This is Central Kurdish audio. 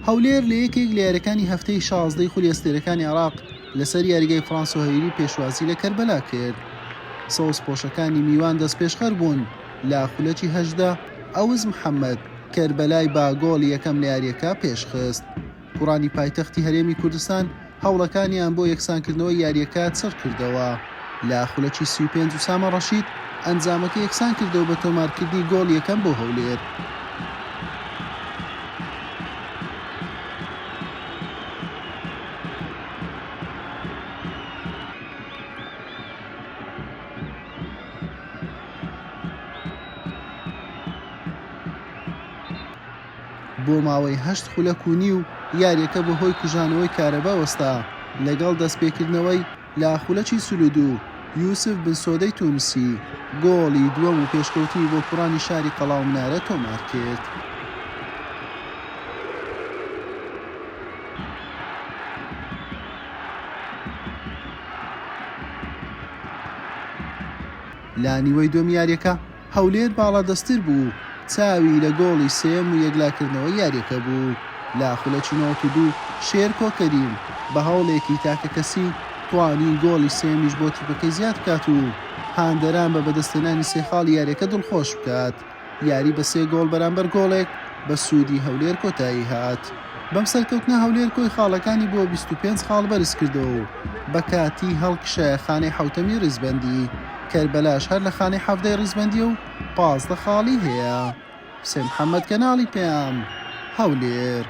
هەولێر لە یەکێک لە یاریەکانی هەفتەی 16 خولیێستێرەکانی عێراق لەسەر یاریگای فرانس و هەیری پێشوازی لە کەربەلا کرد. سەوز پۆشەکانی میوان دەست پێشخەر بوون لە خولەکی هەژدا ئەوز محەممەد کەربەلای با گۆڵی یەکەم لە یاریەکە پێشخست. کوڕانی پایتەختی هەرێمی کوردستان هەوڵەکانیان بۆ یەکسانکردنەوەی یاریەکە چڕ کردەوە. لە خولەکی 35 سامە ڕەشید ئەنجامەکە یەکسان کردەوە بە تۆمارکردنی گۆڵ یەکەم بۆ هەولێر. بۆ ماوەی 8 خولەک و نیو یاریەکە بەهۆی کوژانەوەی کارەبا وەستا لەگەڵ دەستپێکردنەوەی لە خولەکی سولودو یوسف بن سۆدەی تونسی گۆڵی دووەم و پێشکەوتنی بۆ کوڕانی شاری قەڵاو منارە تۆمار کرد. لە نیوەی دووەم یاریەکە هەولێر باڵادەستتر بوو، چاوی لە گۆڵی سێم و یەکلاکردنەوە یاریەکە بوو. لە خولەکی 92 شێرکۆ کەریم بە هەوڵێکی تاکە کەسی توانی گۆڵی سێمیش بۆ تیپەکەی زیاد بکات و هاندەران بە بەدەستێنانی سێخاڵ یاریەکە دڵخۆش بکات. یاری بە 3 گۆڵ بەرامبەر گۆڵێک بە سوودی هەولێر کۆتایی هات. بەم سەرکەوتنە هەولێر کۆی خاڵەکانی بۆ 25 خاڵ بەرز کردەوە و بە کاتی هەڵکشایە خانەی حوتەمی ڕیزبەندی. کەربەلاش هەر لە خانەی حەفدەی ڕیزبەندی و 15 خاڵی هەیە. حوسێن محەممەد، کەناڵی پێام، هەولێر.